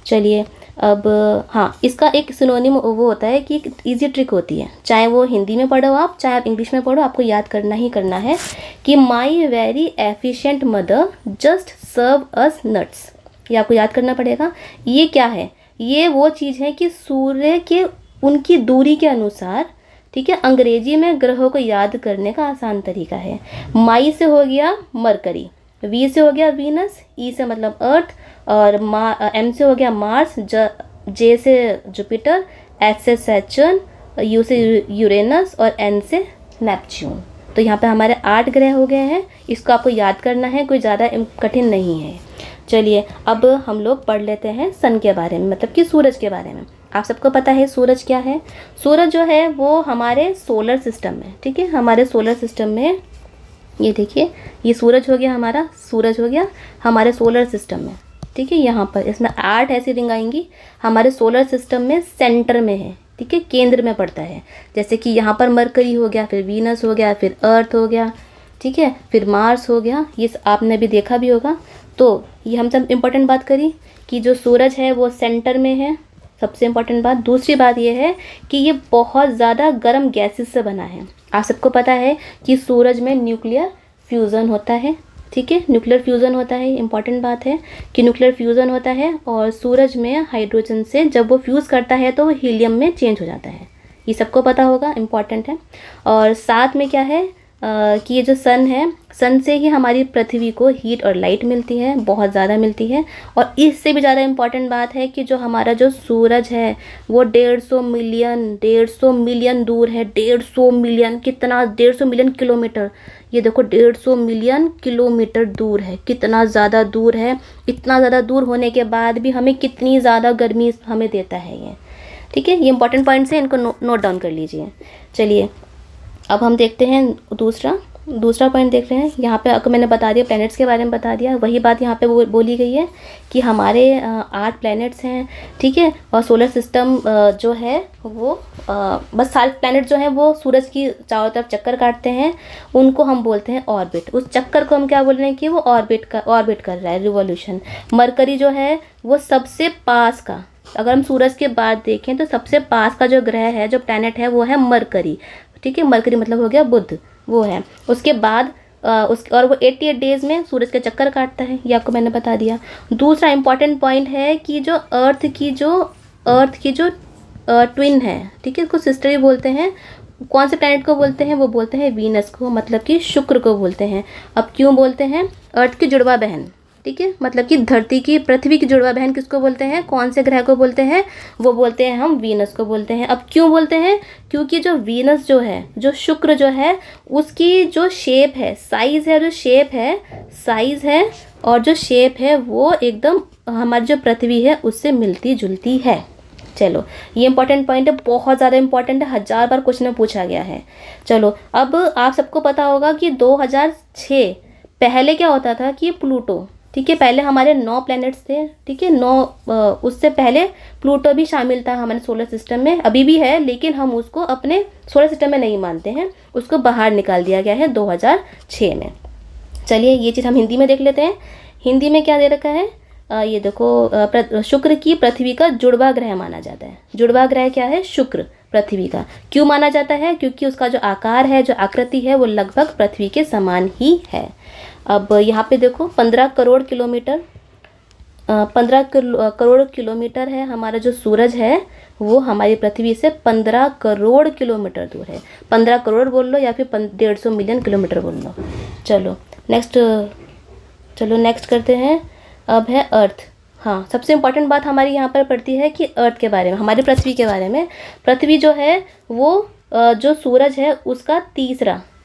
चलिए अब हाँ, इसका एक सिनोनिम वो होता है कि एक ईजी ट्रिक होती है, चाहे वो हिंदी में पढ़ो आप, चाहे आप इंग्लिश में पढ़ो, आपको याद करना ही करना है कि my very efficient mother just serve us nuts. ये आपको याद करना पड़ेगा। ये क्या है? ये वो चीज़ है कि सूर्य के उनकी दूरी के अनुसार, ठीक है, अंग्रेजी में ग्रहों को याद करने का आसान तरीका है। माई से हो गया मरकरी, वी से हो गया वीनस, ई से मतलब अर्थ, और एम से हो गया मार्स, जे से जुपिटर, एच से सैटर्न, यू से यूरेनस और एन से नेपच्यून। तो यहाँ पे हमारे 8 ग्रह हो गए हैं। इसको आपको याद करना है, कोई ज़्यादा कठिन नहीं है। चलिए अब हम लोग पढ़ लेते हैं सन के बारे में, मतलब कि सूरज के बारे में। आप सबको पता है सूरज क्या है? सूरज जो है वो हमारे सोलर सिस्टम में, ठीक है, हमारे सोलर सिस्टम में, ये देखिए, ये सूरज हो गया हमारा, सूरज हो गया हमारे सोलर सिस्टम में, ठीक है। यहाँ पर इसमें 8 ऐसी रिंग आएंगी, हमारे सोलर सिस्टम में सेंटर में है, ठीक है, केंद्र में पड़ता है। जैसे कि यहाँ पर मरकरी हो गया, फिर वीनस हो गया, फिर अर्थ हो गया, ठीक है, फिर मार्स हो गया, ये आपने भी देखा भी होगा। तो ये हम सब इम्पोर्टेंट बात करी कि जो सूरज है वो सेंटर में है, सबसे इम्पॉर्टेंट बात। दूसरी बात ये है कि ये बहुत ज़्यादा गर्म गैसेस से बना है। आप सबको पता है कि सूरज में न्यूक्लियर फ्यूज़न होता है, ठीक है, न्यूक्लियर फ्यूज़न होता है, इंपॉर्टेंट बात है कि न्यूक्लियर फ्यूज़न होता है, और सूरज में हाइड्रोजन से जब वो फ्यूज़ करता है तो वो हीलियम में चेंज हो जाता है। ये सबको पता होगा, इम्पॉर्टेंट है। और साथ में क्या है कि ये जो सन है, सन से ही हमारी पृथ्वी को हीट और लाइट मिलती है, बहुत ज़्यादा मिलती है। और इससे भी ज़्यादा इम्पॉर्टेंट बात है कि जो हमारा जो सूरज है वो 150 मिलियन दूर है। 150 मिलियन, कितना? 150 मिलियन किलोमीटर। ये देखो 150 मिलियन किलोमीटर दूर है, कितना ज़्यादा दूर है। इतना ज़्यादा दूर होने के बाद भी हमें कितनी ज़्यादा गर्मी हमें देता है ये, ठीक है। ये इंपॉर्टेंट पॉइंट्स हैं, इनको नोट डाउन कर लीजिए। चलिए अब हम देखते हैं दूसरा पॉइंट देख रहे हैं। यहाँ पे आपको मैंने बता दिया, प्लैनेट्स के बारे में बता दिया, वही बात यहाँ पे बोली गई है कि हमारे 8 प्लैनेट्स हैं, ठीक है। और सोलर सिस्टम जो है वो बस सारे प्लैनेट जो हैं वो सूरज की चारों तरफ चक्कर काटते हैं, उनको हम बोलते हैं ऑर्बिट। उस चक्कर को हम क्या बोल रहे हैं कि वो ऑर्बिट कर रहा है, रिवॉल्यूशन। मरकरी जो है वो सबसे पास का, अगर हम सूरज के बाद देखें तो सबसे पास का जो ग्रह है, जो प्लैनेट है, वो है मरकरी, ठीक है। मरकरी मतलब हो गया बुध, वो है। उसके बाद और वो 88 डेज़ में सूरज का चक्कर काटता है, ये आपको मैंने बता दिया। दूसरा इंपॉर्टेंट पॉइंट है कि जो अर्थ की जो ट्विन है, ठीक है, उसको सिस्टर भी बोलते हैं। कौन से प्लैनेट को बोलते हैं? वो बोलते हैं वीनस को, मतलब कि शुक्र को बोलते हैं। अब क्यों बोलते हैं? अर्थ की जुड़वा बहन, ठीक है, मतलब कि धरती की, पृथ्वी की जुड़वा बहन किसको बोलते हैं? कौन से ग्रह को बोलते हैं? वो बोलते हैं हम वीनस को बोलते हैं। अब क्यों बोलते हैं? क्योंकि जो वीनस जो है, जो शुक्र जो है, उसकी जो शेप है, साइज़ है, जो शेप है, साइज़ है और जो शेप है वो एकदम हमारी जो पृथ्वी है उससे मिलती जुलती है। चलो ये इंपॉर्टेंट पॉइंट है, बहुत ज़्यादा इंपॉर्टेंट है, 1000 बार क्वेश्चन में पूछा गया है। चलो अब आप सबको पता होगा कि 2006 पहले क्या होता था कि प्लूटो, ठीक है, पहले हमारे 9 प्लैनेट्स थे, ठीक है, 9 उससे पहले प्लूटो भी शामिल था हमारे सोलर सिस्टम में, अभी भी है, लेकिन हम उसको अपने सोलर सिस्टम में नहीं मानते हैं, उसको बाहर निकाल दिया गया है 2006 में। चलिए ये चीज़ हम हिंदी में देख लेते हैं। हिंदी में क्या दे रखा है? ये देखो, शुक्र की पृथ्वी का जुड़वा ग्रह माना जाता है। जुड़वा ग्रह क्या है? शुक्र पृथ्वी का। क्यों माना जाता है? क्योंकि उसका जो आकार है, जो आकृति है, वो लगभग पृथ्वी के समान ही है। अब यहाँ पे देखो 15 करोड़ किलोमीटर, 15 करोड़ किलोमीटर है हमारा जो सूरज है, वो हमारी पृथ्वी से 15 करोड़ किलोमीटर दूर है। 15 करोड़ बोल लो या फिर 150 मिलियन किलोमीटर बोल लो। चलो नेक्स्ट करते हैं। अब है अर्थ। हाँ, सबसे इम्पॉर्टेंट बात हमारी यहाँ पर पड़ती है कि अर्थ के बारे में, हमारी पृथ्वी के बारे में। पृथ्वी जो है वो जो सूरज है उसका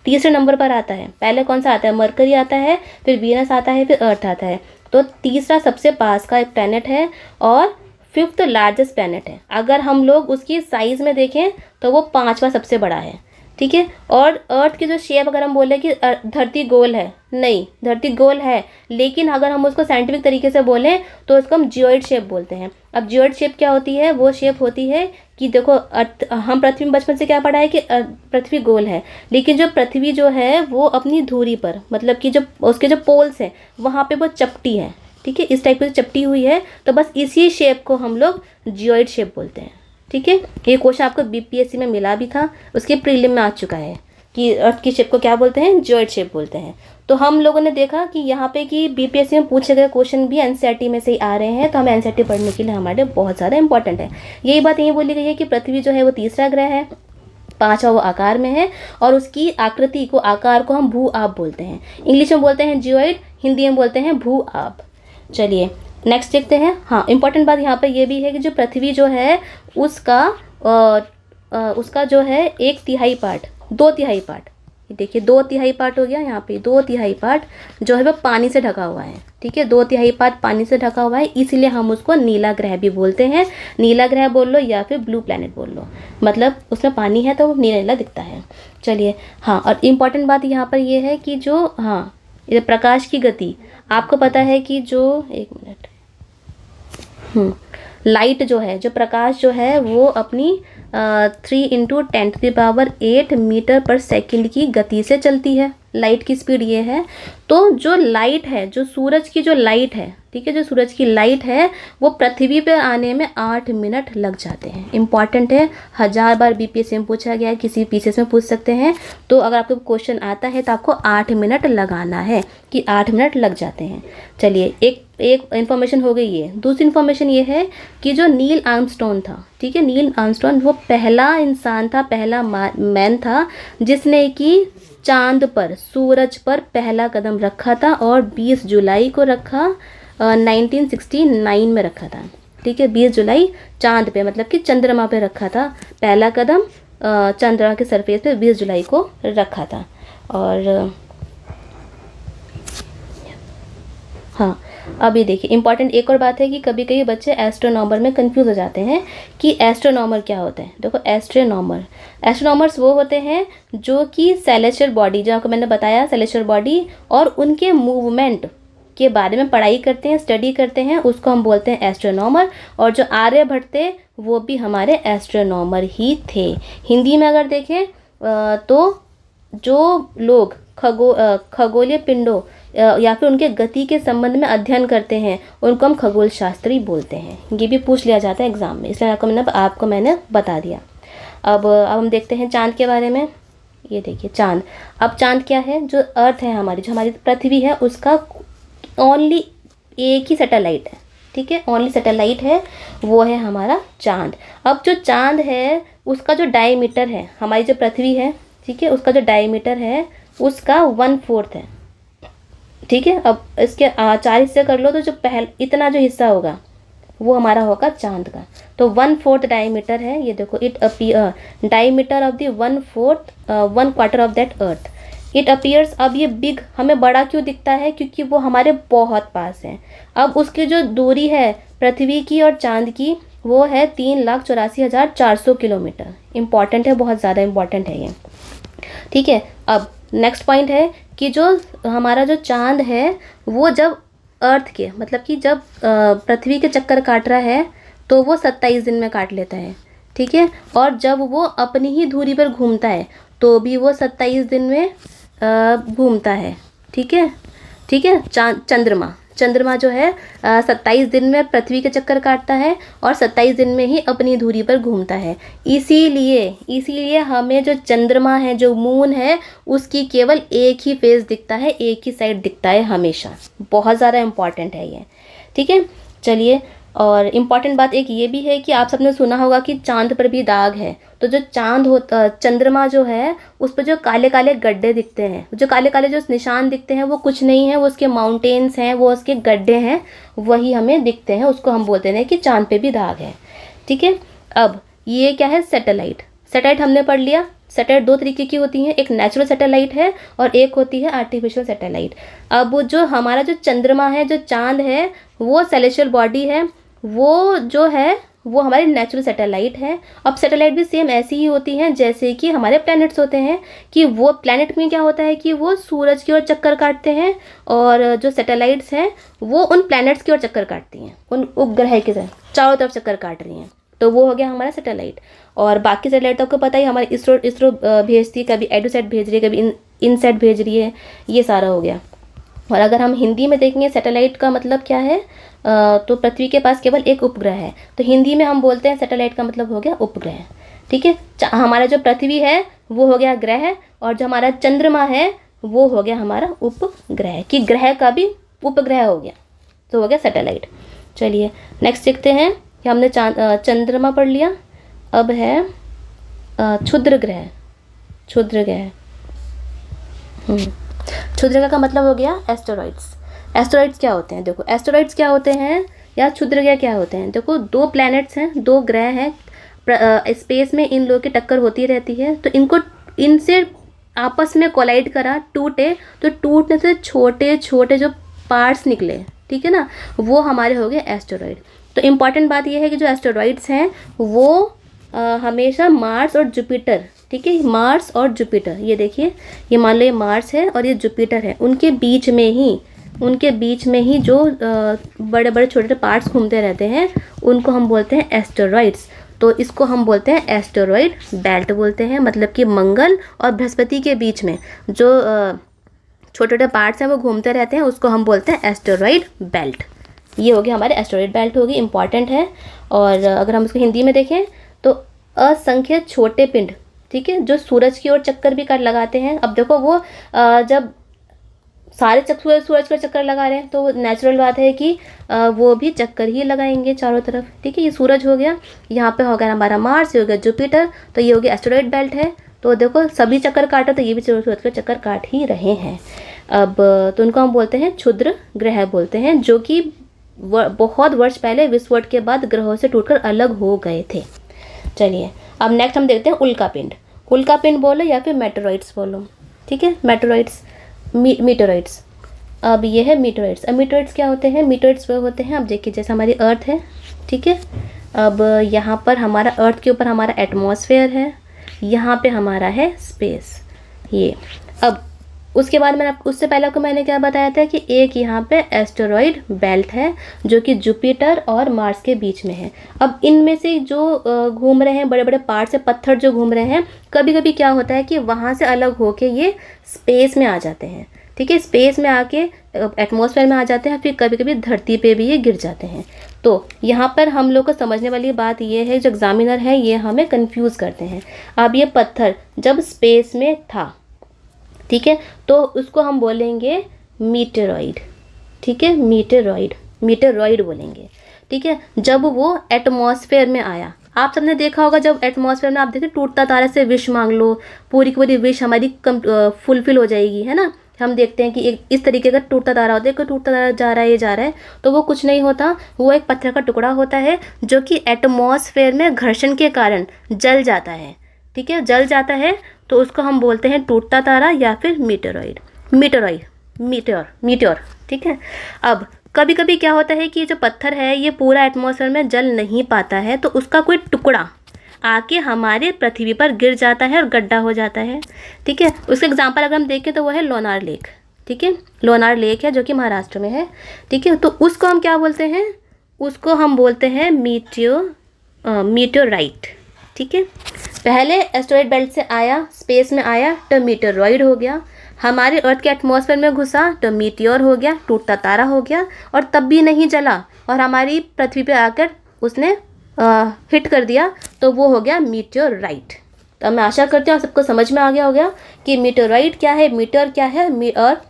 तीसरे नंबर पर आता है। पहले कौन सा आता है? मरकरी आता है, फिर वीनस आता है, फिर अर्थ आता है। तो तीसरा सबसे पास का एक प्लैनेट है और 5th लार्जेस्ट प्लैनेट है। अगर हम लोग उसकी साइज़ में देखें तो वो 5वां सबसे बड़ा है। ठीक है। और अर्थ की जो शेप अगर हम बोले कि धरती गोल है, नहीं, धरती गोल है, लेकिन अगर हम उसको साइंटिफिक तरीके से बोलें तो उसको हम जियोइड शेप बोलते हैं। अब जियोइड शेप क्या होती है? वो शेप होती है कि देखो हम पृथ्वी में बचपन से क्या पढ़ा है कि पृथ्वी गोल है, लेकिन जो पृथ्वी जो है वो अपनी धुरी पर, मतलब कि जो उसके जो पोल्स हैं वहाँ पे वो चपटी है, ठीक है, इस टाइप की चपटी हुई है, तो बस इसी शेप को हम लोग जियोइड शेप बोलते हैं। ठीक है, ये क्वेश्चन आपको बीपीएससी में मिला भी था, उसके प्रीलिम में आ चुका है कि अर्थ की शेप को क्या बोलते हैं? जियोइड शेप बोलते हैं। तो हम लोगों ने देखा कि यहाँ पे कि बीपीएससी में पूछे गए क्वेश्चन भी एनसीईआरटी में से ही आ रहे हैं, तो हमें एनसीईआरटी पढ़ने के लिए हमारे लिए बहुत ज़्यादा इंपॉर्टेंट है। यही बात यही बोली गई है कि पृथ्वी जो है वो तीसरा ग्रह है, पांचवा वो आकार में है, और उसकी आकृति को, आकार को हम भू आप बोलते हैं। इंग्लिश में बोलते हैं जियोइड, हिंदी में बोलते हैं भू आप। चलिए नेक्स्ट देखते हैं। हाँ, इंपॉर्टेंट बात यहाँ पे ये भी है कि जो पृथ्वी जो है उसका जो है 1/3 पार्ट, 2/3 पार्ट, ये देखिए 2/3 पार्ट हो गया, यहाँ पे 2/3 पार्ट जो है वो पानी से ढका हुआ है। ठीक है, 2/3 पार्ट पानी से ढका हुआ है, इसलिए हम उसको नीला ग्रह भी बोलते हैं। नीला ग्रह बोल लो या फिर ब्लू प्लैनेट बोल लो, मतलब उसमें पानी है तो वो नीला नीला दिखता है। चलिए हाँ, और इम्पॉर्टेंट बात यहाँ पर ये है कि जो, हाँ, ये प्रकाश की गति आपको पता है कि जो, एक मिनट, लाइट जो है, जो प्रकाश जो है वो अपनी 3 × 10⁸ मीटर पर सेकंड की गति से चलती है। लाइट की स्पीड ये है। तो जो लाइट है, जो सूरज की जो लाइट है, ठीक है, जो सूरज की लाइट है वो पृथ्वी पर आने में 8 मिनट लग जाते हैं। इंपॉर्टेंट है, 1000 बार बीपीएससी में पूछा गया है, किसी पीसीएस में पूछ सकते हैं। तो अगर आपको क्वेश्चन आता है तो आपको 8 मिनट लगाना है कि 8 मिनट लग जाते हैं। चलिए एक इन्फॉर्मेशन हो गई है। दूसरी इन्फॉर्मेशन ये है कि जो नील आर्मस्ट्रॉन्ग था, ठीक है, नील आर्मस्ट्रॉन्ग वो पहला इंसान था, पहला मैन था जिसने कि चांद पर, सूरज पर पहला कदम रखा था, और 20 जुलाई को रखा, 1969 में रखा था। ठीक है, 20 जुलाई चांद पे, मतलब कि चंद्रमा पे रखा था पहला कदम, चंद्रमा के सरफेस पे 20 जुलाई को रखा था। और हाँ, अभी देखिए इंपॉर्टेंट एक और बात है कि कभी कभी बच्चे एस्ट्रोनॉमर में कंफ्यूज हो जाते हैं कि एस्ट्रोनॉमर क्या होता है। देखो एस्ट्रोनॉमर्स वो होते हैं जो कि सेलेस्टियल बॉडी, जो आपको मैंने बताया सेलेस्टियल बॉडी और उनके मूवमेंट के बारे में पढ़ाई करते हैं, स्टडी करते हैं, उसको हम बोलते हैं एस्ट्रोनॉमर। और जो आर्यभट्ट थे वो भी हमारे एस्ट्रोनॉमर ही थे। हिंदी में अगर देखें तो जो लोग खगोलीय पिंडों या फिर उनके गति के संबंध में अध्ययन करते हैं उनको हम खगोल शास्त्री बोलते हैं। ये भी पूछ लिया जाता है एग्जाम में, इसलिए आपको मैंने बता दिया। अब हम देखते हैं चांद के बारे में। ये देखिए चांद, अब चांद क्या है? जो अर्थ है हमारी, जो हमारी पृथ्वी है, उसका ओनली एक ही सैटेलाइट है। ठीक है, ओनली सैटेलाइट है, वो है हमारा चांद। अब जो चांद है उसका जो डायमीटर है, हमारी जो पृथ्वी है, ठीक है, उसका जो डायमीटर है उसका 1/4 है। ठीक है, अब इसके 4 हिस्से कर लो तो जो इतना जो हिस्सा होगा वो हमारा होगा चांद का। तो 1/4 डायमीटर है। ये देखो, it appear diameter of the 1/4 of that earth it appears. अब ये बिग हमें बड़ा क्यों दिखता है? क्योंकि वो हमारे बहुत पास है। अब उसकी जो दूरी है पृथ्वी की और चांद की वो है 3,84,400 किलोमीटर। इंपॉर्टेंट है, बहुत ज़्यादा इंपॉर्टेंट है ये। ठीक है, अब नेक्स्ट पॉइंट है कि जो हमारा जो चांद है वो जब अर्थ के, मतलब कि जब पृथ्वी के चक्कर काट रहा है तो वो 27 दिन में काट लेता है। ठीक है, और जब वो अपनी ही धुरी पर घूमता है तो भी वो 27 दिन में घूमता है। ठीक है, ठीक है, चंद्रमा जो है 27 दिन में पृथ्वी के चक्कर काटता है और 27 दिन में ही अपनी धुरी पर घूमता है। इसीलिए हमें जो चंद्रमा है, जो मून है, उसकी केवल एक ही फेस दिखता है, एक ही साइड दिखता है हमेशा। बहुत ज़्यादा इम्पॉर्टेंट है ये। ठीक है, चलिए, और इम्पॉर्टेंट बात एक ये भी है कि आप सबने सुना होगा कि चांद पर भी दाग है। तो जो चंद्रमा जो है उस पर जो काले काले गड्ढे दिखते हैं, जो काले काले जो निशान दिखते हैं वो कुछ नहीं है, वो उसके माउंटेन्स हैं, वो उसके गड्ढे हैं, वही हमें दिखते हैं। उसको हम बोलते हैं कि चांद पे भी दाग है। ठीक है, अब ये क्या है? सैटेलाइट हमने पढ़ लिया। सैटेलाइट 2 तरीके की होती हैं, एक नेचुरल सैटेलाइट है और एक होती है आर्टिफिशियल सैटेलाइट। अब जो हमारा जो चंद्रमा है, जो चांद है, वो सेलेस्टियल बॉडी है। वो जो है वो हमारे नेचुरल सैटेलाइट है। अब सैटेलाइट भी सेम ऐसी ही होती हैं जैसे कि हमारे प्लैनेट्स होते हैं, कि वो प्लैनेट में क्या होता है कि वो सूरज की ओर चक्कर काटते हैं, और जो सैटेलाइट्स हैं वो उन प्लैनेट्स की ओर चक्कर काटती हैं, उन उपग्रह के चारों तरफ चक्कर काट रही हैं। तो वो हो गया हमारा सैटेलाइट। और बाकी सैटेलाइट तो आपको पता ही, हमारे इसरो भेजती है, कभी एडुसैट भेज रही है, कभी इनसैट भेज रही है, ये सारा हो गया। और अगर हम हिंदी में देखेंगे सैटेलाइट का मतलब क्या है, तो पृथ्वी के पास केवल एक उपग्रह है, तो हिंदी में हम बोलते हैं सैटेलाइट का मतलब हो गया उपग्रह। ठीक है, हमारा जो पृथ्वी है वो हो गया ग्रह, और जो हमारा चंद्रमा है वो हो गया हमारा उपग्रह, कि ग्रह का भी उपग्रह हो गया, तो हो गया सैटेलाइट। चलिए नेक्स्ट देखते हैं कि हमने चंद्रमा पढ़ लिया, अब है क्षुद्र ग्रह। क्षुद्र ग्रह क्षुद्र ग्रह का मतलब हो गया एस्टेरॉइड्स। एस्टेरॉइड्स क्या होते हैं, देखो एस्टेरॉइड्स क्या होते हैं या क्षुद्र ग्रह क्या होते हैं। देखो दो प्लैनेट्स हैं, दो ग्रह हैं, स्पेस में इन लोगों की टक्कर होती रहती है, तो इनसे आपस में कोलाइड करा, टूटे, तो टूटने से छोटे छोटे जो पार्ट्स निकले, ठीक है ना, वो हमारे हो गए एस्टेरॉइड। तो इम्पॉर्टेंट बात यह है कि जो एस्टेरॉइड्स हैं वो हमेशा मार्स और जुपिटर, ठीक है, मार्स और जुपिटर, ये देखिए, ये मान लो ये मार्स है और ये जुपिटर है, उनके बीच में ही जो बड़े बड़े छोटे छोटे पार्ट्स घूमते रहते हैं, उनको हम बोलते हैं एस्टेरॉइड्स। तो इसको हम बोलते हैं एस्टेरॉइड बेल्ट बोलते हैं, मतलब कि मंगल और बृहस्पति के बीच में जो छोटे छोटे पार्ट्स हैं वो घूमते रहते हैं, उसको हम बोलते हैं एस्टेरॉइड बेल्ट। ये हो गया हमारे एस्टेरॉइड बेल्ट होगी, इंपॉर्टेंट है। और अगर हम उसको हिंदी में देखें तो असंख्य छोटे पिंड, ठीक है, जो सूरज की ओर चक्कर भी कर लगाते हैं। अब देखो वो जब सारे सूरज का चक्कर लगा रहे हैं, तो नेचुरल बात है कि वो भी चक्कर ही लगाएंगे चारों तरफ, ठीक है। ये सूरज हो गया, यहाँ पे हो गया हमारा मार्स, ये हो गया जुपिटर, तो ये हो गया एस्टेरॉइड बेल्ट है। तो देखो सभी चक्कर काटे, तो ये भी सूरज का चक्कर काट ही रहे हैं। अब तो उनको हम बोलते हैं क्षुद्र ग्रह बोलते हैं, जो कि बहुत वर्ष पहले विस्फोट के बाद ग्रहों से टूटकर अलग हो गए थे। चलिए अब नेक्स्ट हम देखते हैं उल्कापिंड। उल्कापिंड बोलो या फिर मेटेरॉइड्स बोलो, ठीक है, मेटेरॉइड्स, मीटरॉइड्स। अब ये है मीटरॉइड्स। अब मीटरॉइड्स क्या होते हैं, मीटरॉइड्स वो होते हैं, अब देखिए जैसे हमारी अर्थ है, ठीक है, अब यहाँ पर हमारा अर्थ के ऊपर हमारा एटमॉस्फेयर है, यहाँ पे हमारा है स्पेस, ये। अब उसके बाद मैंने उससे पहले आपको मैंने क्या बताया था कि एक यहाँ पे एस्टेरॉइड बेल्ट है जो कि जुपिटर और मार्स के बीच में है। अब इनमें से जो घूम रहे हैं बड़े बड़े पार्ट्स से पत्थर जो घूम रहे हैं, कभी कभी क्या होता है कि वहाँ से अलग होके ये स्पेस में आ जाते हैं, ठीक है, स्पेस में आके एटमॉस्फेयर में आ जाते हैं, फिर कभी कभी धरती पे भी ये गिर जाते हैं। तो यहाँ पर हम लोग को समझने वाली बात ये है, जो एग्जामिनर है ये हमें कंफ्यूज करते हैं। अब ये पत्थर जब स्पेस में था, ठीक है, तो उसको हम बोलेंगे मीटेरॉइड, ठीक है, मीटेरॉइड बोलेंगे, ठीक है। जब वो एटमॉस्फेयर में आया, आप सबने देखा होगा जब एटमॉस्फेयर में आप देखिए टूटता तारा से विश मांग लो, पूरी की पूरी विश हमारी फुलफिल हो जाएगी, है ना। हम देखते हैं कि एक इस तरीके का टूटता तारा होता है, कोई टूटता तारा जा रहा है, तो वो कुछ नहीं होता, वो एक पत्थर का टुकड़ा होता है जो कि एटमॉस्फेयर में घर्षण के कारण जल जाता है, ठीक है, जल जाता है, तो उसको हम बोलते हैं टूटता तारा या फिर मीटेor, ठीक है। अब कभी कभी क्या होता है कि जो पत्थर है ये पूरा एटमॉस्फेयर में जल नहीं पाता है, तो उसका कोई टुकड़ा आके हमारे पृथ्वी पर गिर जाता है और गड्ढा हो जाता है, ठीक है। उसका एग्जांपल अगर हम देखें तो वो है लोनार लेक, ठीक है, लोनार लेक है जो कि महाराष्ट्र में है, ठीक है। तो उसको हम क्या बोलते हैं, उसको हम बोलते हैं मीटेओराइट, ठीक है। पहले एस्टेरॉइड बेल्ट से आया, स्पेस में आया, तो मीटेरॉइड हो गया, हमारे अर्थ के एटमॉस्फेयर में घुसा तो मीटियोर हो गया, टूटता तारा हो गया, और तब भी नहीं जला और हमारी पृथ्वी पे आकर उसने हिट कर दिया, तो वो हो गया मीटेओराइट। तो मैं आशा करती हूँ सबको समझ में आ गया होगा कि मीटेओराइट क्या है, मीटेओर क्या है और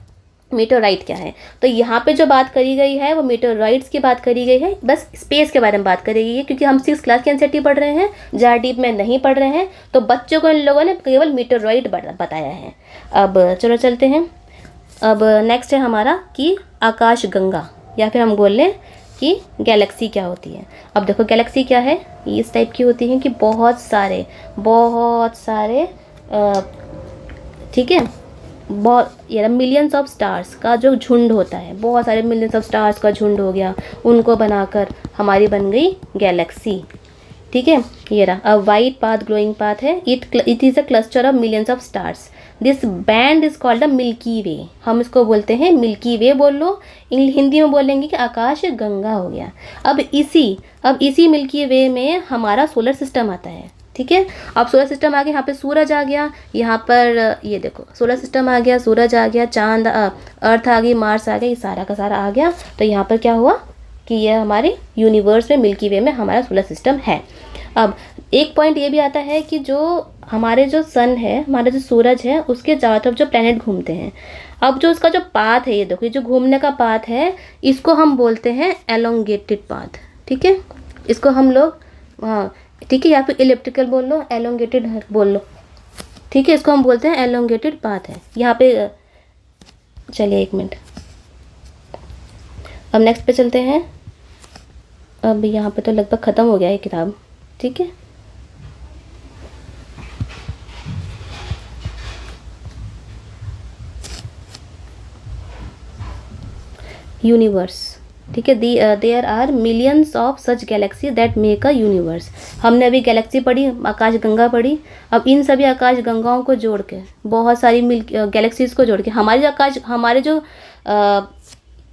मीटेओराइट क्या है। तो यहाँ पे जो बात करी गई है वो मीटेओराइट्स की बात करी गई है, बस स्पेस के बारे में बात करी गई है, क्योंकि हम 6th क्लास की एनसीईआरटी पढ़ रहे हैं, ज़्यादा डीप में नहीं पढ़ रहे हैं, तो बच्चों को इन लोगों ने केवल मीटेओराइट बताया है। अब चलो चलते हैं, अब नेक्स्ट है हमारा कि आकाश गंगा, या फिर हम बोल लें कि गैलेक्सी क्या होती है। अब देखो गैलेक्सी क्या है, ये इस टाइप की होती है कि बहुत सारे ठीक है, बहुत ये मिलियंस ऑफ स्टार्स का जो झुंड होता है, बहुत सारे मिलियंस ऑफ स्टार्स का झुंड हो गया, उनको बनाकर हमारी बन गई गैलेक्सी, ठीक है, ये रहा, a white path glowing path है, it is a cluster of millions of stars, this band is called a Milky Way, हम इसको बोलते हैं मिल्की वे बोल लो, हिंदी में बोलेंगे कि आकाश गंगा हो गया। अब इसी मिल्की वे में हमारा सोलर सिस्टम आता है, ठीक है। अब सोलर सिस्टम आ गया, यहाँ पे सूरज आ गया, यहाँ पर ये देखो सोलर सिस्टम आ गया, सूरज आ गया, चांद अर्थ आ गई, मार्स आ गया, ये सारा का सारा आ गया। तो यहाँ पर क्या हुआ कि ये हमारे यूनिवर्स में मिल्की वे में हमारा सोलर सिस्टम है। अब एक पॉइंट ये भी आता है कि जो हमारे जो सन है, हमारा जो सूरज है, उसके चारों तरफ जो प्लैनेट घूमते हैं, अब जो उसका जो पाथ है, ये देखो ये जो घूमने का पाथ है, इसको हम बोलते हैं एलोंगेटेड पाथ, ठीक है। इसको हम लोग, हाँ ठीक है, या फिर इलिप्टिकल बोल लो, एलोंगेटेड बोल लो, ठीक है, इसको हम बोलते हैं एलोंगेटेड पाथ है यहाँ पे। चलिए एक मिनट, अब नेक्स्ट पे चलते हैं। अब यहाँ पे तो लगभग ख़त्म हो गया ये किताब, ठीक है। यूनिवर्स, ठीक है, there are millions of such galaxy that make a universe. हमने अभी गैलेक्सी पढ़ी, आकाश गंगा पढ़ी। अब इन सभी आकाश गंगाओं को जोड़ के, बहुत सारी गैलेक्सीज को जोड़ के, हमारे जो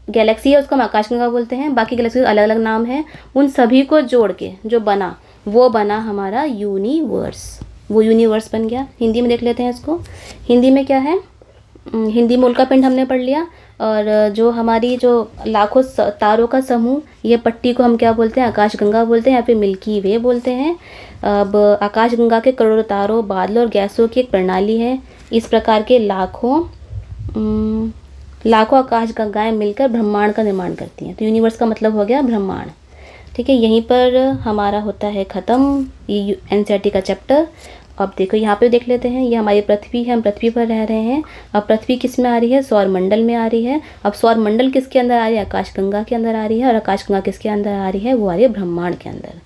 गैलेक्सी है उसको हम आकाश गंगा बोलते हैं, बाकी गैलेक्सी अलग अलग नाम है, उन सभी को जोड़ के जो बना, वो बना हमारा यूनिवर्स, वो यूनिवर्स बन गया। हिंदी में देख लेते हैं इसको, हिंदी में क्या है, हिंदी में उल्का पिंड हमने पढ़ लिया। और जो हमारी जो लाखों तारों का समूह, ये पट्टी को हम क्या बोलते हैं, आकाश गंगा बोलते हैं, या फिर मिल्की वे बोलते हैं। अब आकाश गंगा के करोड़ों तारों, बादलों और गैसों की एक प्रणाली है। इस प्रकार के लाखों आकाश गंगाएं मिलकर ब्रह्मांड का निर्माण करती हैं। तो यूनिवर्स का मतलब हो गया ब्रह्मांड, ठीक है। यहीं पर हमारा होता है ख़त्म ये एनसीईआरटी का चैप्टर। अब देखो यहाँ पे देख लेते हैं, ये हमारी पृथ्वी है, हम पृथ्वी पर रह रहे हैं। अब पृथ्वी किस में आ रही है, सौर मंडल में आ रही है। अब सौर मंडल किसके अंदर आ रही है, आकाश गंगा के अंदर आ रही है। और आकाश गंगा किसके अंदर आ रही है, वो आ रही है ब्रह्मांड के अंदर।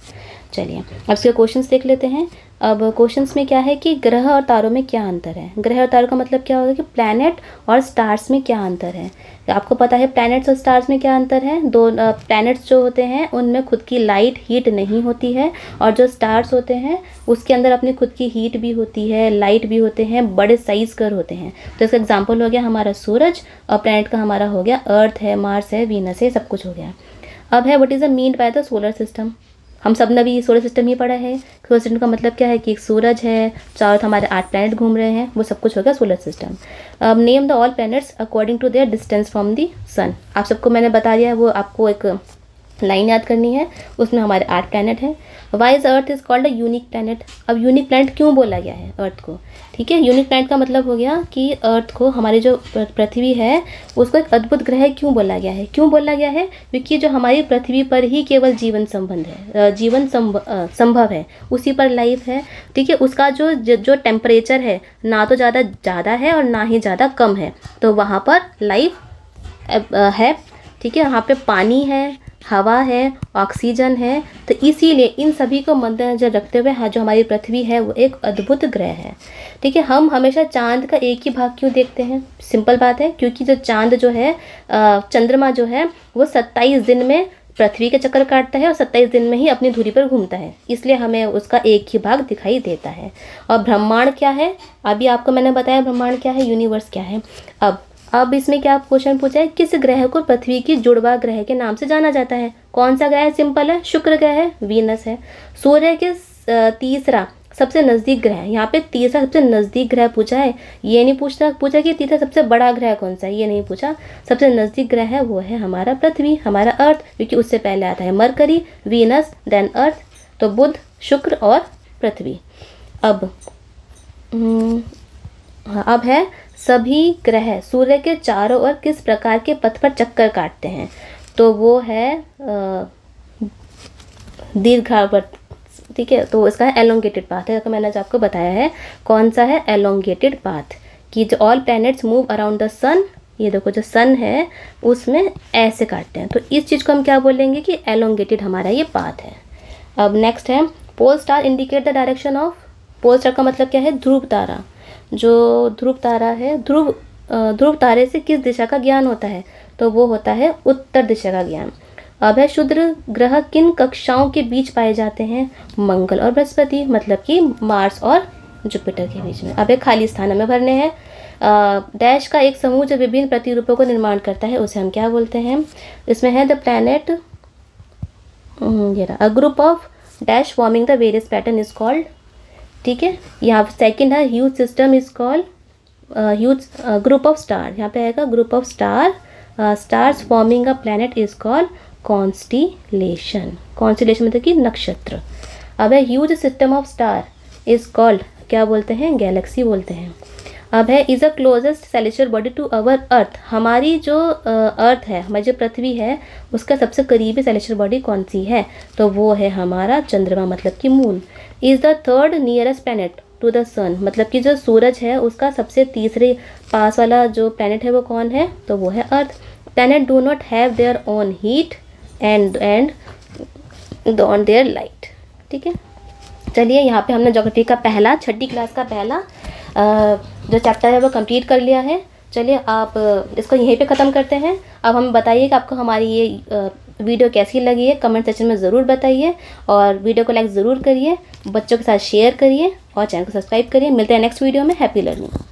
चलिए अब इसके क्वेश्चंस देख लेते हैं। अब क्वेश्चंस में क्या है कि ग्रह और तारों में क्या अंतर है। ग्रह और तारों का मतलब क्या होगा कि प्लैनेट और स्टार्स में क्या अंतर है। आपको पता है प्लैनेट्स और स्टार्स में क्या अंतर है। दो प्लैनेट्स जो होते हैं उनमें खुद की लाइट हीट नहीं होती है, और जो स्टार्स होते हैं उसके अंदर अपनी खुद की हीट भी होती है, लाइट भी होते हैं, बड़े साइज कर होते हैं। तो इसका एग्जाम्पल हो गया हमारा सूरज, और प्लैनेट का हमारा हो गया अर्थ है, मार्स है, वीनस है, सब कुछ हो गया। अब है what is the mean by the solar system. हम सब ने भी सोलर सिस्टम ही पढ़ा है। सोलर सिस्टम का मतलब क्या है कि एक सूरज है, चारों हमारे 8 प्लैनेट घूम रहे हैं, वो सब कुछ हो गया सोलर सिस्टम। अब name the all planets according to their distance from the sun. आप सबको मैंने बता दिया है, वो आपको एक लाइन याद करनी है, उसमें हमारे 8 प्लैनेट हैं। Why is earth is called a unique planet. अब यूनिक प्लैनेट क्यों बोला गया है अर्थ को, ठीक है। यूनिक प्लैनेट का मतलब हो गया कि अर्थ को, हमारी जो पृथ्वी है, उसको एक अद्भुत ग्रह क्यों बोला गया है। क्यों बोला गया है, क्योंकि जो हमारी पृथ्वी पर ही केवल जीवन संभव है, उसी पर लाइफ है, ठीक है। उसका जो टेम्परेचर है, ना तो ज़्यादा है और ना ही ज़्यादा कम है, तो वहाँ पर लाइफ है, ठीक है। वहाँ पे पानी है, हवा है, ऑक्सीजन है। तो इसीलिए इन सभी को मद्देनजर रखते हुए जो हमारी पृथ्वी है वो एक अद्भुत ग्रह है, ठीक है। हम हमेशा चांद का एक ही भाग क्यों देखते हैं, सिंपल बात है, क्योंकि जो चांद जो है, चंद्रमा जो है, वो 27 दिन में पृथ्वी के चक्कर काटता है और 27 दिन में ही अपनी धुरी पर घूमता है, इसलिए हमें उसका एक ही भाग दिखाई देता है। और ब्रह्मांड क्या है, अभी आपको मैंने बताया ब्रह्मांड क्या है, यूनिवर्स क्या है। अब इसमें क्या क्वेश्चन पूछा है, किस ग्रह को पृथ्वी की जुड़वा ग्रह के नाम से जाना जाता है। कौन सा ग्रह है, सिंपल है, शुक्र ग्रह है, वीनस है। सूर्य के तीसरा सबसे नज़दीक ग्रह, यहाँ पे तीसरा सबसे नज़दीक ग्रह पूछा है, ये नहीं पूछा कि तीसरा सबसे बड़ा ग्रह कौन सा है, ये नहीं पूछा। सबसे नज़दीक ग्रह है वो है हमारा पृथ्वी, हमारा अर्थ, क्योंकि उससे पहले आता है मरकरी, वीनस, देन अर्थ, तो बुध, शुक्र और पृथ्वी। अब है सभी ग्रह सूर्य के चारों ओर किस प्रकार के पथ पर चक्कर काटते हैं। तो वो है दीर्घावर्त, ठीक है। तो इसका एलोंगेटेड पाथ है, तो मैंने आपको बताया है कौन सा है, एलोंगेटेड पाथ, कि जो all planets move around the sun, ये देखो जो सन है उसमें ऐसे काटते हैं। तो इस चीज़ को हम क्या बोलेंगे कि एलोंगेटेड हमारा ये पाथ है। अब नेक्स्ट है pole star indicate the direction of. Pole star का मतलब क्या है, ध्रुव तारा। जो ध्रुव तारा है, ध्रुव तारे से किस दिशा का ज्ञान होता है, तो वो होता है उत्तर दिशा का ज्ञान। अब है क्षुद्र ग्रह किन कक्षाओं के बीच पाए जाते हैं? मंगल और बृहस्पति, मतलब कि मार्स और जुपिटर के बीच में। अब है खाली स्थान हमें भरने हैं। डैश का एक समूह जो विभिन्न प्रतिरूपों को निर्माण करता है उसे हम क्या बोलते हैं? इसमें है द प्लैनेट, ये रहा, a group of dash forming the various pattern is called, ठीक है। यहाँ सेकंड है huge system is called huge group of star, यहाँ पे आएगा group of star, stars forming a planet is called constellation, constellation मतलब कि नक्षत्र। अब है huge system of star is called, क्या बोलते हैं? गैलेक्सी बोलते हैं। अब है is a closest celestial body to our earth, हमारी जो अर्थ है, हमारी जो पृथ्वी है, उसका सबसे करीबी सेलेस्टियल बॉडी कौन सी है? तो वो है हमारा चंद्रमा, मतलब कि moon. Is the third nearest planet to the sun, मतलब कि जो सूरज है उसका सबसे तीसरे पास वाला जो प्लैनेट है वो कौन है? तो वो है earth. Planet do not have their own heat and on their light, ठीक है। चलिए यहाँ पे हमने ज्योग्राफी का पहला, छठी क्लास का पहला जो चैप्टर है वो कंप्लीट कर लिया है। चलिए आप इसको यहीं पे ख़त्म करते हैं। अब हम बताइए कि आपको हमारी ये वीडियो कैसी लगी है, कमेंट सेक्शन में ज़रूर बताइए, और वीडियो को लाइक ज़रूर करिए, बच्चों के साथ शेयर करिए और चैनल को सब्सक्राइब करिए। मिलते हैं नेक्स्ट वीडियो में। Happy learning.